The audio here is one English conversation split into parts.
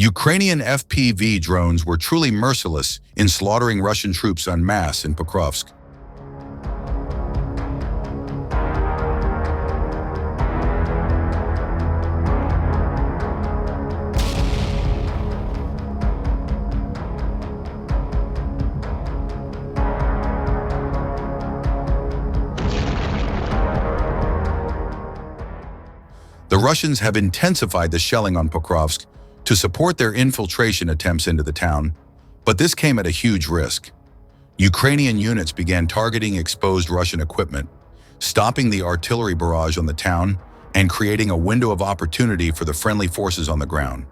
Ukrainian FPV drones were truly merciless in slaughtering Russian troops en masse in Pokrovsk. The Russians have intensified the shelling on Pokrovsk to support their infiltration attempts into the town, but this came at a huge risk. Ukrainian units began targeting exposed Russian equipment, stopping the artillery barrage on the town and creating a window of opportunity for the friendly forces on the ground.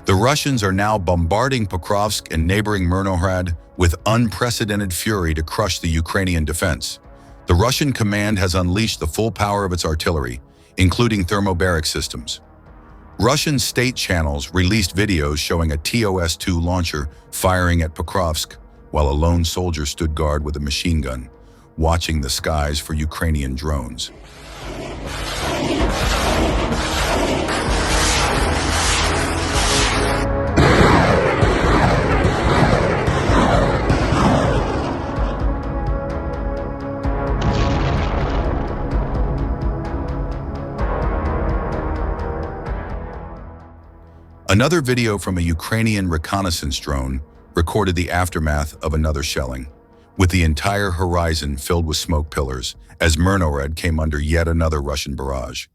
The Russians are now bombarding Pokrovsk and neighboring Grad with unprecedented fury to crush the Ukrainian defense. The Russian command has unleashed the full power of its artillery, including thermobaric systems. Russian state channels released videos showing a TOS-2 launcher firing at Pokrovsk, while a lone soldier stood guard with a machine gun, watching the skies for Ukrainian drones. Another video from a Ukrainian reconnaissance drone recorded the aftermath of another shelling, with the entire horizon filled with smoke pillars as Grad came under yet another Russian barrage.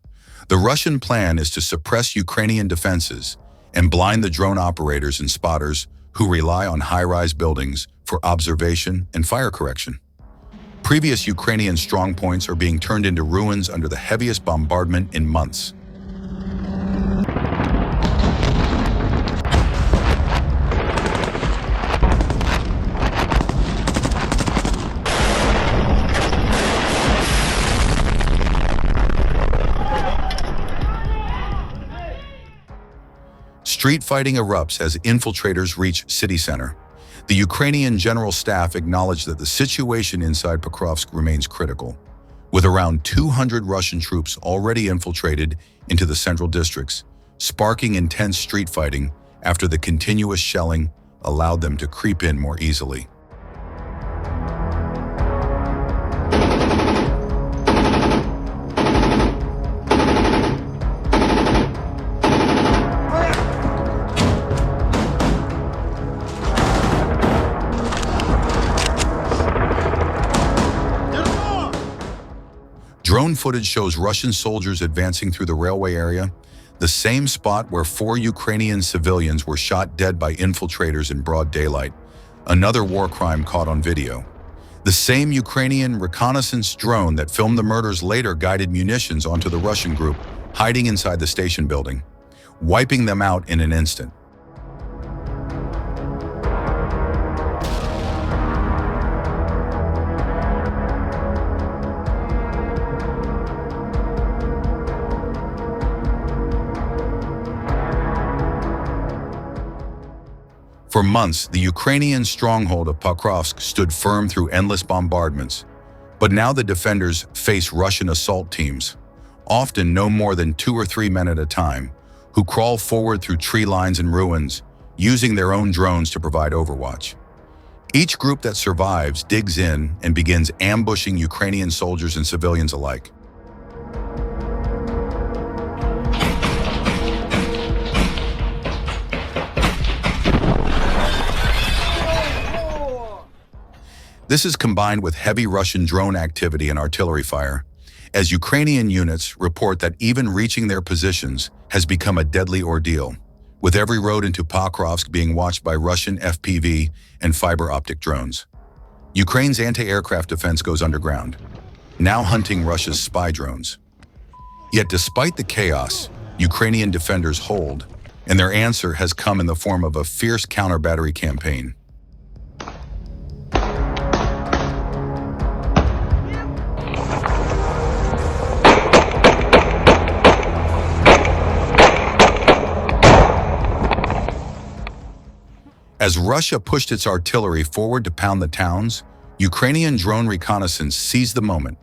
The Russian plan is to suppress Ukrainian defenses and blind the drone operators and spotters who rely on high-rise buildings for observation and fire correction. Previous Ukrainian strongpoints are being turned into ruins under the heaviest bombardment in months. Street fighting erupts as infiltrators reach city center. The Ukrainian General Staff acknowledged that the situation inside Pokrovsk remains critical, with around 200 Russian troops already infiltrated into the central districts, sparking intense street fighting after the continuous shelling allowed them to creep in more easily. Drone footage shows Russian soldiers advancing through the railway area, the same spot where 4 Ukrainian civilians were shot dead by infiltrators in broad daylight, another war crime caught on video. The same Ukrainian reconnaissance drone that filmed the murders later guided munitions onto the Russian group hiding inside the station building, wiping them out in an instant. For months, the Ukrainian stronghold of Pokrovsk stood firm through endless bombardments. But now the defenders face Russian assault teams, often no more than 2 or 3 men at a time, who crawl forward through tree lines and ruins, using their own drones to provide overwatch. Each group that survives digs in and begins ambushing Ukrainian soldiers and civilians alike. This is combined with heavy Russian drone activity and artillery fire, as Ukrainian units report that even reaching their positions has become a deadly ordeal, with every road into Pokrovsk being watched by Russian FPV and fiber optic drones. Ukraine's anti-aircraft defense goes underground, now hunting Russia's spy drones. Yet despite the chaos, Ukrainian defenders hold, and their answer has come in the form of a fierce counter-battery campaign. As Russia pushed its artillery forward to pound the towns, Ukrainian drone reconnaissance seized the moment.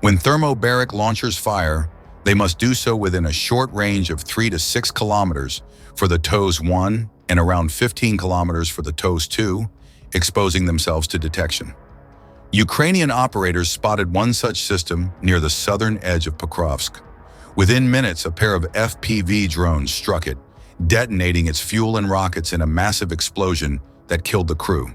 When thermobaric launchers fire, they must do so within a short range of 3 to 6 kilometers for the TOS-1 and around 15 kilometers for the TOS-2, exposing themselves to detection. Ukrainian operators spotted one such system near the southern edge of Pokrovsk. Within minutes, a pair of FPV drones struck it, detonating its fuel and rockets in a massive explosion that killed the crew.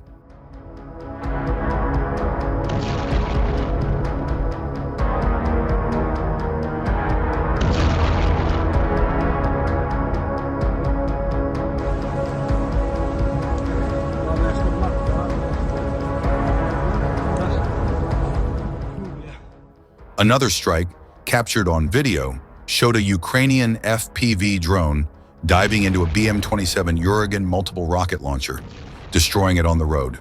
Another strike, captured on video, showed a Ukrainian FPV drone diving into a BM-27 Uragan multiple rocket launcher, destroying it on the road.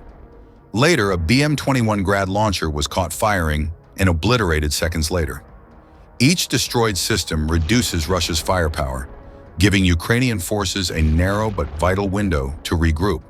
Later, a BM-21 Grad launcher was caught firing and obliterated seconds later. Each destroyed system reduces Russia's firepower, giving Ukrainian forces a narrow but vital window to regroup.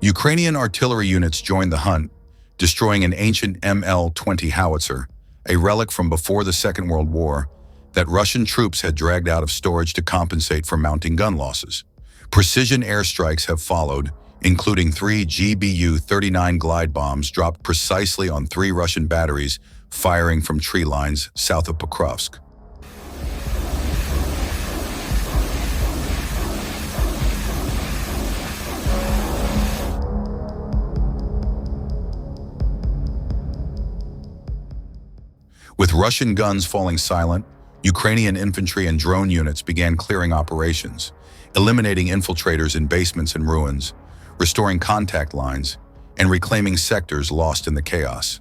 Ukrainian artillery units joined the hunt, destroying an ancient ML-20 howitzer, a relic from before the Second World War, that Russian troops had dragged out of storage to compensate for mounting gun losses. Precision airstrikes have followed, including 3 GBU-39 glide bombs dropped precisely on 3 Russian batteries firing from tree lines south of Pokrovsk. With Russian guns falling silent, Ukrainian infantry and drone units began clearing operations, eliminating infiltrators in basements and ruins, restoring contact lines, and reclaiming sectors lost in the chaos.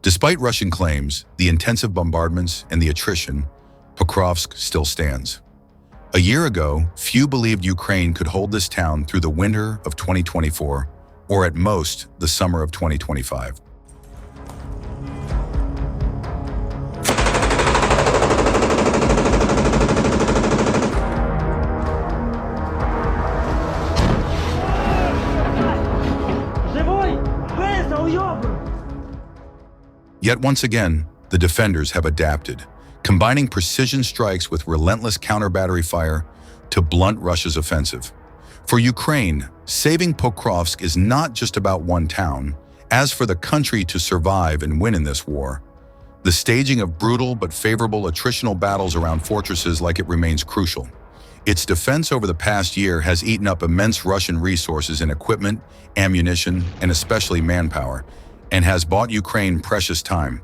Despite Russian claims, the intensive bombardments and the attrition, Pokrovsk still stands. A year ago, few believed Ukraine could hold this town through the winter of 2024, or at most, the summer of 2025. Yet once again, the defenders have adapted, combining precision strikes with relentless counter-battery fire to blunt Russia's offensive. For Ukraine, saving Pokrovsk is not just about one town. As for the country to survive and win in this war, the staging of brutal but favorable attritional battles around fortresses like it remains crucial. Its defense over the past year has eaten up immense Russian resources in equipment, ammunition, and especially manpower, and has bought Ukraine precious time.